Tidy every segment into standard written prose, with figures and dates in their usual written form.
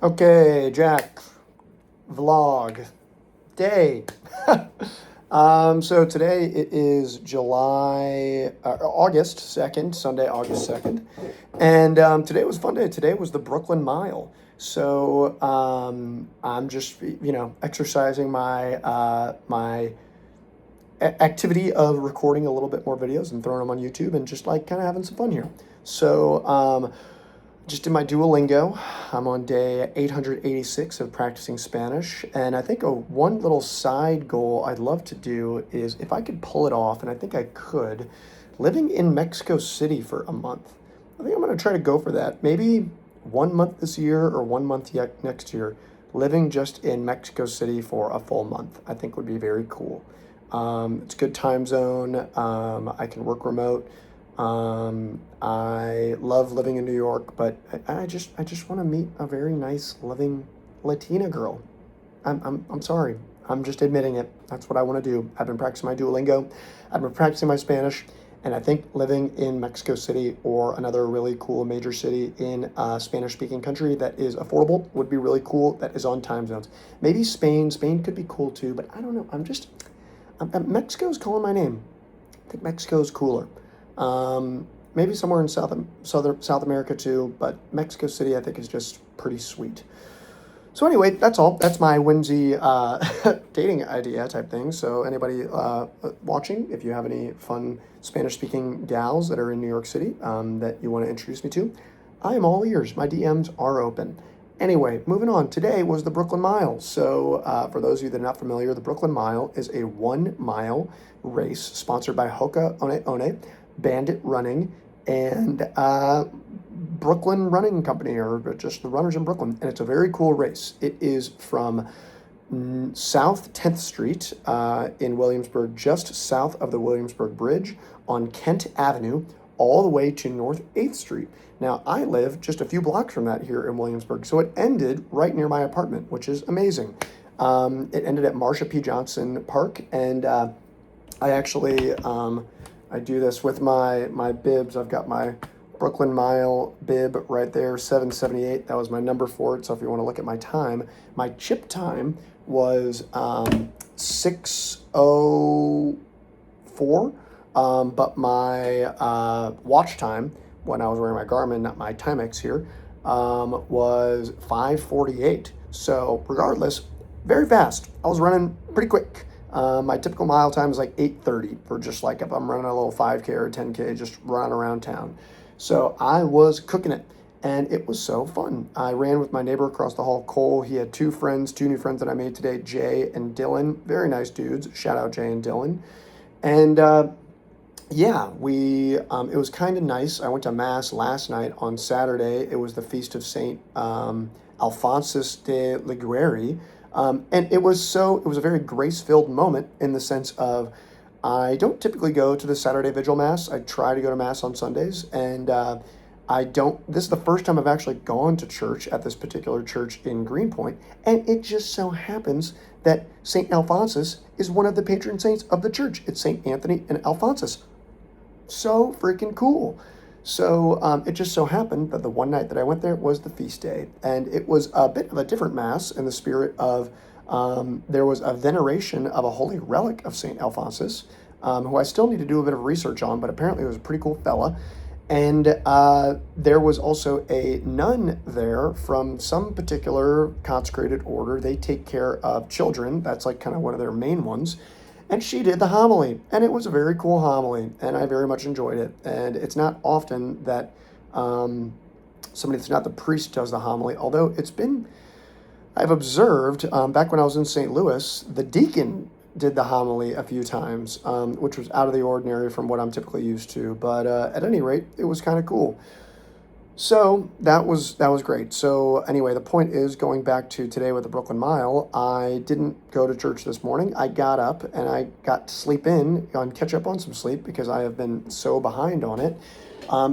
Okay, Jack, vlog day. So today it is August 2nd, Sunday, August 2nd. And today was a fun day. Today was the Brooklyn Mile. So I'm just, exercising my activity of recording a little bit more videos and throwing them on YouTube and just like kind of having some fun here. So just did my Duolingo. I'm on day 886 of practicing Spanish, and I think one little side goal I'd love to do is if I could pull it off, and I think I could, living in Mexico City for a month. I think I'm going to try to go for that. Maybe 1 month this year or 1 month yet next year, living just in Mexico City for a full month. I think would be very cool. It's a good time zone. I can work remote. I love living in New York, but I just want to meet a very nice living Latina girl. I'm sorry. I'm just admitting it. That's what I want to do. I've been practicing my Duolingo. I've been practicing my Spanish, and I think living in Mexico City or another really cool major city in a Spanish-speaking country that is affordable would be really cool. That is on time zones. Maybe Spain. Spain could be cool too, but I don't know. Mexico's calling my name. I think Mexico's cooler. Maybe somewhere in South America too, but Mexico City I think is just pretty sweet. So anyway, that's all. That's my whimsy dating idea type thing. So anybody watching, if you have any fun Spanish-speaking gals that are in New York City that you want to introduce me to, I am all ears. My DMs are open. Anyway, moving on. Today was the Brooklyn Mile. So for those of you that are not familiar, the Brooklyn Mile is a 1 mile race sponsored by Hoka One One, Bandit Running, and Brooklyn Running Company, or just the runners in Brooklyn. And it's a very cool race. It is from South 10th Street in Williamsburg, just south of the Williamsburg Bridge on Kent Avenue, all the way to North 8th Street. Now, I live just a few blocks from that here in Williamsburg, so it ended right near my apartment, which is amazing. It ended at Marsha P. Johnson Park, and I actually, I do this with my bibs. I've got my Brooklyn Mile bib right there, 778. That was my number for it, so if you want to look at my time, my chip time was 6:04, but my watch time, when I was wearing my Garmin, not my Timex here, was 5:48. So regardless, very fast. I was running pretty quick. My typical mile time is like 8:30 for just like if I'm running a little 5K or 10K, just run around town. So I was cooking it, and it was so fun. I ran with my neighbor across the hall, Cole. He had two new friends that I made today, Jay and Dylan. Very nice dudes. Shout out Jay and Dylan. And yeah, it was kind of nice. I went to Mass last night on Saturday. It was the feast of Saint Alphonsus de Liguori. And it was a very grace-filled moment in the sense of I don't typically go to the Saturday Vigil Mass. I try to go to Mass on Sundays, and this is the first time I've actually gone to church at this particular church in Greenpoint, and it just so happens that St. Alphonsus is one of the patron saints of the church. It's St. Anthony and Alphonsus. So freaking cool. So it just so happened that the one night that I went there was the feast day, and it was a bit of a different Mass in the spirit of there was a veneration of a holy relic of St. Alphonsus, who I still need to do a bit of research on, but apparently was a pretty cool fella. And there was also a nun there from some particular consecrated order. They take care of children. That's like kind of one of their main ones. And she did the homily, and it was a very cool homily, and I very much enjoyed it. And it's not often that somebody that's not the priest does the homily, although I've observed back when I was in St. Louis, the deacon did the homily a few times, which was out of the ordinary from what I'm typically used to. But at any rate, it was kind of cool. So that was great. So anyway, the point is, going back to today with the Brooklyn Mile, I didn't go to church this morning. I got up and I got to sleep in and catch up on some sleep because I have been so behind on it.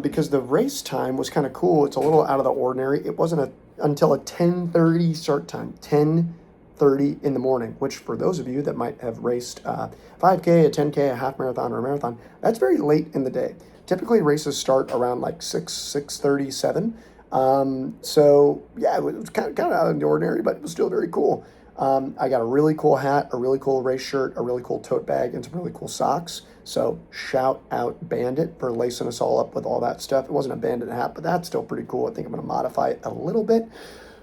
Because the race time was kind of cool. It's a little out of the ordinary. It wasn't until a 10:30 start time, 10:30 in the morning, which for those of you that might have raced 5K, a 10K, a half marathon, or a marathon, that's very late in the day. Typically races start around like 6:37, So yeah, it was kind of out of the ordinary, but it was still very cool. I got a really cool hat, a really cool race shirt, a really cool tote bag, and some really cool socks. So shout out Bandit for lacing us all up with all that stuff. It wasn't a Bandit hat, but that's still pretty cool. I think I'm going to modify it a little bit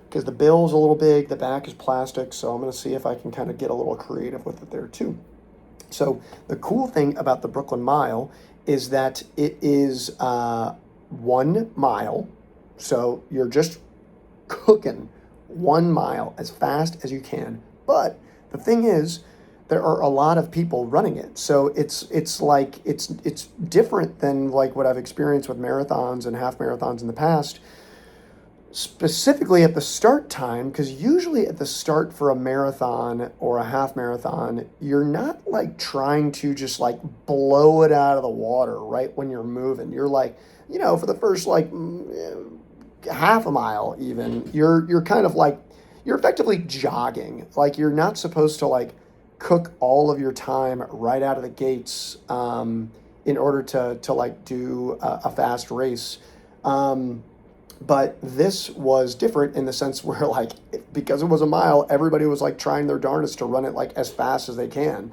because the bill's a little big, the back is plastic, so I'm going to see if I can kind of get a little creative with it there too. So the cool thing about the Brooklyn Mile is that it is 1 mile, so you're just cooking 1 mile as fast as you can. But the thing is, there are a lot of people running it, so it's different than like what I've experienced with marathons and half marathons in the past, specifically at the start time, because usually at the start for a marathon or a half marathon, you're not like trying to just like blow it out of the water right when you're moving. You're like, for the first like half a mile even, you're kind of like, you're effectively jogging. Like you're not supposed to like cook all of your time right out of the gates in order to like do a fast race. But this was different in the sense where, like, because it was a mile, everybody was like trying their darndest to run it like as fast as they can.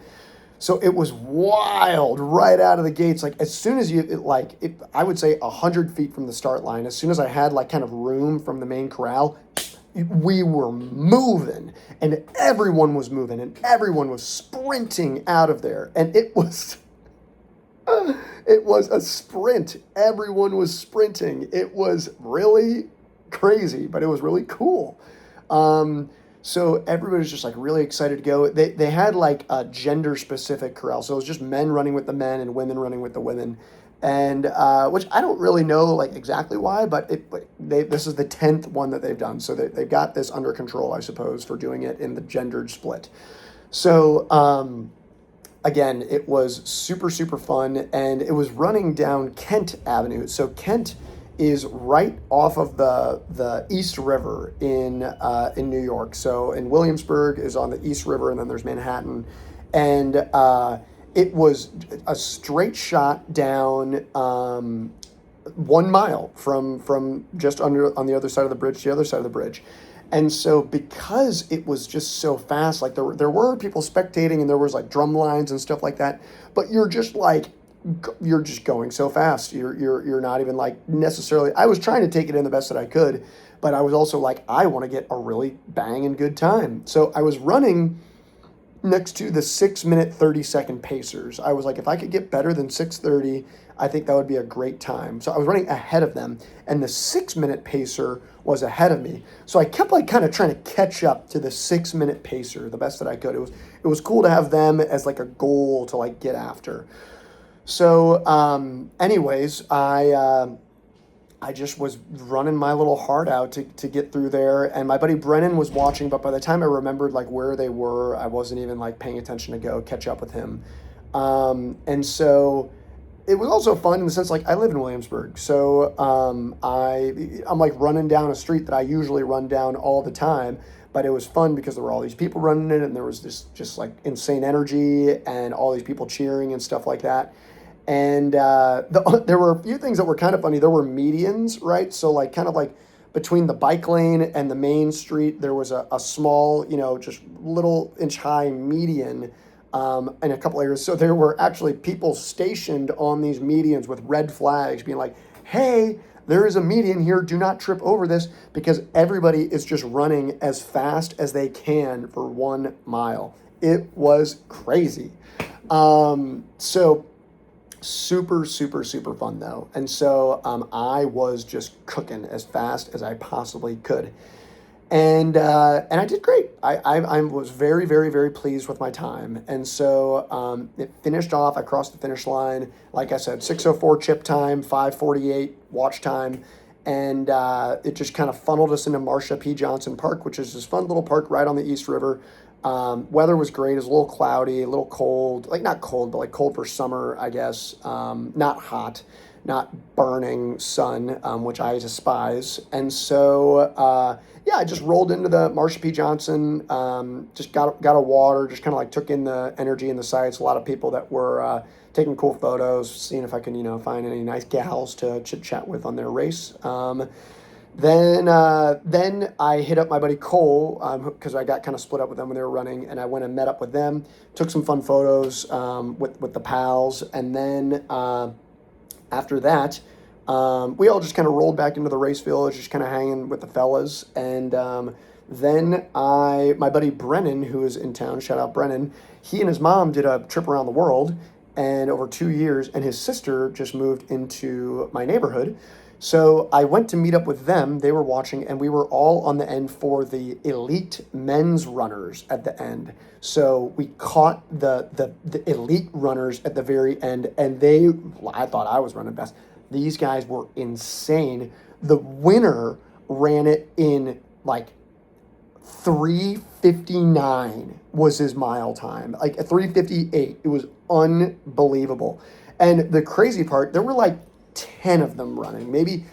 So it was wild right out of the gates. Like as soon as I would say 100 feet from the start line, as soon as I had like kind of room from the main corral, we were moving, and everyone was moving, and everyone was sprinting out of there, and it was. It was a sprint. Everyone was sprinting. It was really crazy, but it was really cool. So everybody was just like really excited to go. They had like a gender specific corral, so it was just men running with the men and women running with the women, and which I don't really know like exactly why, but this is the 10th one that they've done, so they've got this under control, I suppose, for doing it in the gendered split. So. Again, it was super, super fun, and it was running down Kent Avenue. So Kent is right off of the East River in New York. So in Williamsburg is on the East River, and then there's Manhattan, and it was a straight shot down 1 mile from just under on the other side of the bridge to the other side of the bridge. And so because it was just so fast, like there were people spectating and there was like drum lines and stuff like that, but you're just going so fast. You're not even like necessarily, I was trying to take it in the best that I could, but I was also like, I want to get a really banging good time. So I was running next to the 6 minute 30 second pacers. I was like, if I could get better than 6:30, I think that would be a great time. So I was running ahead of them, and the 6 minute pacer was ahead of me. So I kept like kind of trying to catch up to the 6 minute pacer the best that I could. It was cool to have them as like a goal to like get after. So anyways, I just was running my little heart out to get through there, and my buddy Brennan was watching, but by the time I remembered like where they were, I wasn't even like paying attention to go catch up with him. And so it was also fun in the sense like I live in Williamsburg, so I'm like running down a street that I usually run down all the time, but it was fun because there were all these people running it, and there was this just like insane energy and all these people cheering and stuff like that. And there were a few things that were kind of funny. There were medians, right? So like kind of like between the bike lane and the main street, there was a small, just little inch high median in a couple areas. So there were actually people stationed on these medians with red flags being like, hey, there is a median here. Do not trip over this, because everybody is just running as fast as they can for 1 mile. It was crazy. So super, super, super fun though. And so I was just cooking as fast as I possibly could. And I did great. I was very, very, very pleased with my time. And so it finished off. I crossed the finish line. Like I said, 6:04 chip time, 5:48 watch time. And it just kind of funneled us into Marsha P. Johnson Park, which is this fun little park right on the East River. Weather was great. It was a little cloudy, a little cold, like not cold, but like cold for summer, I guess. Not hot, not burning sun, which I despise. And so, yeah, I just rolled into the Marsha P. Johnson, just got a water, just kind of like took in the energy and the sights. A lot of people that were taking cool photos, seeing if I can, find any nice gals to chit chat with on their race. Then I hit up my buddy Cole because I got kind of split up with them when they were running, and I went and met up with them, took some fun photos with the pals, and then after that, we all just kind of rolled back into the race village, just kind of hanging with the fellas, and then my buddy Brennan, who is in town, shout out Brennan, he and his mom did a trip around the world, and over 2 years, and his sister just moved into my neighborhood. So I went to meet up with them. They were watching, and we were all on the end for the elite men's runners at the end. So we caught the elite runners at the very end, and I thought I was running best. These guys were insane. The winner ran it in like 3:59 was his mile time, like a 3:58. It was unbelievable. And the crazy part, there were like 10 of them running, maybe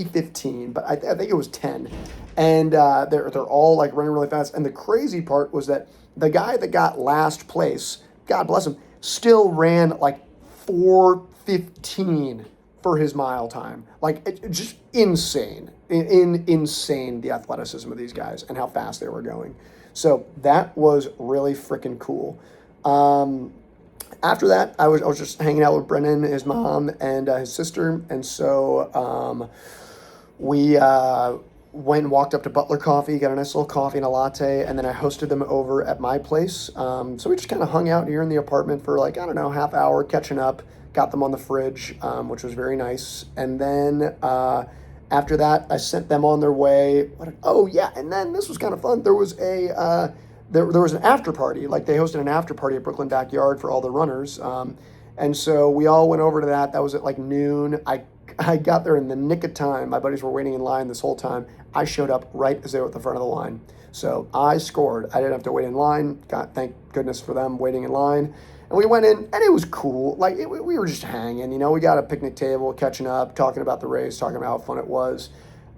15, but I think it was 10. And they're all like running really fast. And the crazy part was that the guy that got last place, God bless him, still ran like 4:15 for his mile time. Like just insane. Insane the athleticism of these guys and how fast they were going. So that was really freaking cool. After that, I was just hanging out with Brennan, his mom, and his sister, and so we went and walked up to Butler Coffee, got a nice little coffee and a latte, and then I hosted them over at my place. So we just kind of hung out here in the apartment for like, I don't know, half hour, catching up, got them on the fridge, which was very nice, and then after that, I sent them on their way. Oh yeah, and then this was kind of fun. There was there was an after party. Like they hosted an after party at Brooklyn Backyard for all the runners, and so we all went over to that. That was at like noon. I got there in the nick of time. My buddies were waiting in line this whole time. I showed up right as they were at the front of the line, so I scored. I didn't have to wait in line. Thank goodness for them waiting in line. And we went in, and it was cool. Like, we were just hanging, you know. We got a picnic table, catching up, talking about the race, talking about how fun it was.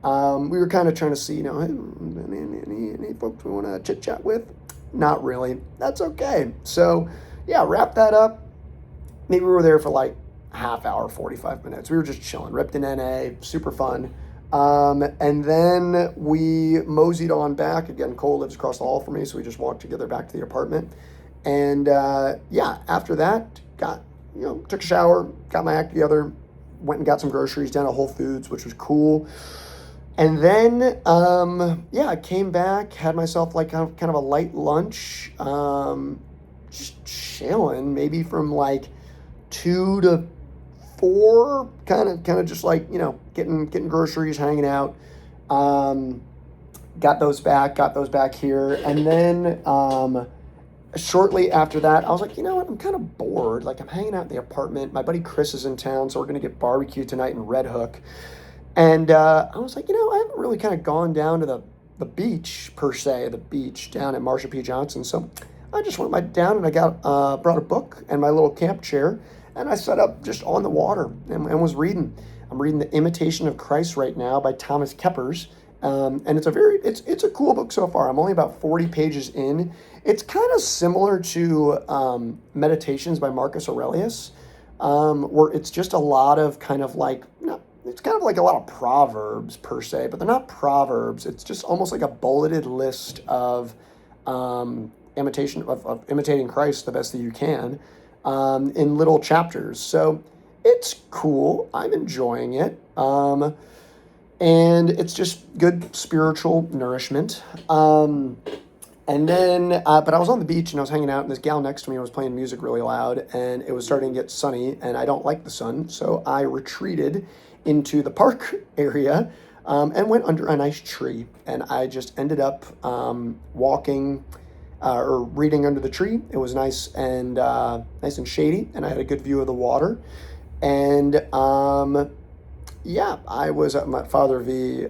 We were kind of trying to see, you know, hey, any folks we want to chit-chat with? Not really. That's okay. So, yeah, wrap that up. Maybe we were there for like half hour, 45 minutes. We were just chilling. Ripped in NA, super fun. And then we moseyed on back. Again, Cole lives across the hall from me, so we just walked together back to the apartment. And yeah, after that, took a shower, got my act together, went and got some groceries down at Whole Foods, which was cool. And then, I came back, had myself like kind of a light lunch, just chilling, maybe from like 2 to 4, kind of just like, you know, getting groceries, hanging out. Got those back here, and then shortly after that, I was like, you know what, I'm kind of bored. Like, I'm hanging out in the apartment. My buddy Chris is in town, so we're going to get barbecue tonight in Red Hook. And I was like, you know, I haven't really kind of gone down to the beach, per se, the beach down at Marsha P. Johnson. So I just went down and I brought a book and my little camp chair, and I sat up just on the water and was reading. I'm reading The Imitation of Christ right now by Thomas Keppers. And it's a cool book so far. I'm only about 40 pages in. It's kind of similar to Meditations by Marcus Aurelius, where it's just a lot of kind of like, it's kind of like a lot of proverbs per se, but they're not proverbs. It's just almost like a bulleted list of imitation of imitating Christ the best that you can in little chapters. So it's cool. I'm enjoying it. And it's just good spiritual nourishment. And then, but I was on the beach and I was hanging out, and this gal next to me was playing music really loud, and it was starting to get sunny, and I don't like the sun, so I retreated into the park area and went under a nice tree, and I just ended up walking or reading under the tree. It was nice and shady, and I had a good view of the water, and yeah, I was at my Father V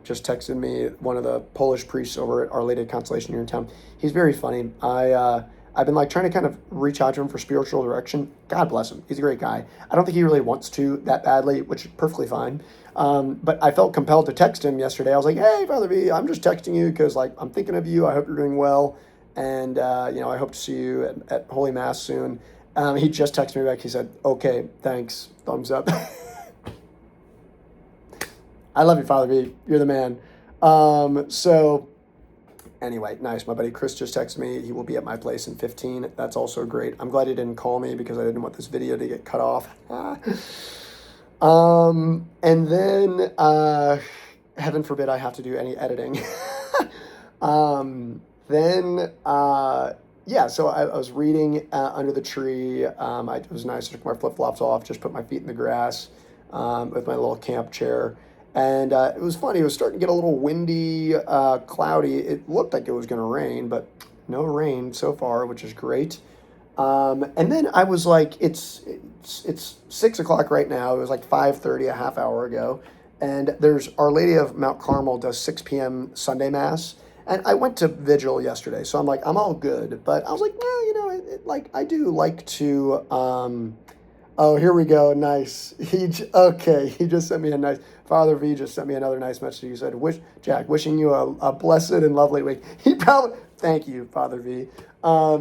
just texted me, one of the Polish priests over at Our Lady of Consolation here in town. He's very funny. I've been like trying to kind of reach out to him for spiritual direction. God bless him. He's a great guy. I don't think he really wants to that badly, which is perfectly fine. But I felt compelled to text him yesterday. I was like, hey, Father V, I'm just texting you because like I'm thinking of you. I hope you're doing well. And, I hope to see you at Holy Mass soon. He just texted me back. He said, okay, thanks. Thumbs up. I love you, Father V. You're the man. So anyway, nice. My buddy Chris just texted me. He will be at my place in 15. That's also great. I'm glad he didn't call me because I didn't want this video to get cut off. And then, heaven forbid I have to do any editing. Yeah, so I was reading under the tree. It was nice. I took my flip-flops off, just put my feet in the grass with my little camp chair. And it was funny. It was starting to get a little windy, cloudy. It looked like it was going to rain, but no rain so far, which is great. And then I was like, it's 6 o'clock right now. It was like 5:30 a half hour ago. And there's Our Lady of Mount Carmel does 6 p.m. Sunday Mass. And I went to vigil yesterday, so I'm like, I'm all good. But I was like, well, like I do like to. Oh, here we go. Nice. He just sent me a nice. Father V just sent me another nice message. He said, Jack, wishing you a blessed and lovely week. Thank you, Father V.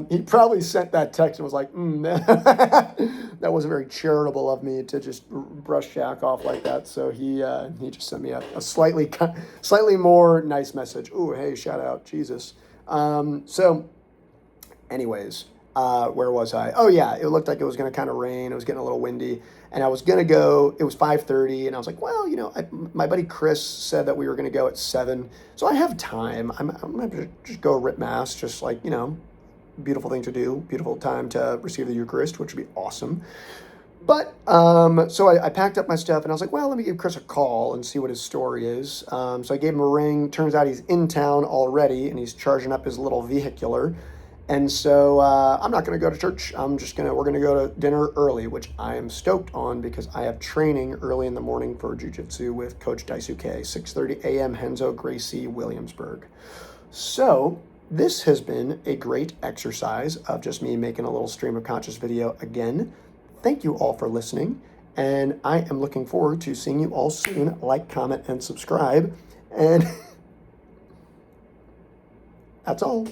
He probably sent that text and was like, that wasn't very charitable of me to just brush Jack off like that. So he just sent me a slightly more nice message. Ooh, hey, shout out, Jesus. So anyways, where was I? Oh yeah, it looked like it was going to kind of rain. It was getting a little windy, and I was going to go. It was 5:30, and I was like, well, my buddy Chris said that we were going to go at 7, so I have time. I'm going to just go rip mass, just like, beautiful thing to do, beautiful time to receive the Eucharist, which would be awesome. But so I packed up my stuff, and I was like, well, let me give Chris a call and see what his story is. So I gave him a ring. Turns out he's in town already, and he's charging up his little vehicular. And so I'm not going to go to church. We're going to go to dinner early, which I am stoked on because I have training early in the morning for jiu-jitsu with Coach Daisuke, 6:30 a.m. Henzo Gracie, Williamsburg. So this has been a great exercise of just me making a little stream of conscious video again. Thank you all for listening, and I am looking forward to seeing you all soon. Like, comment, and subscribe, and that's all.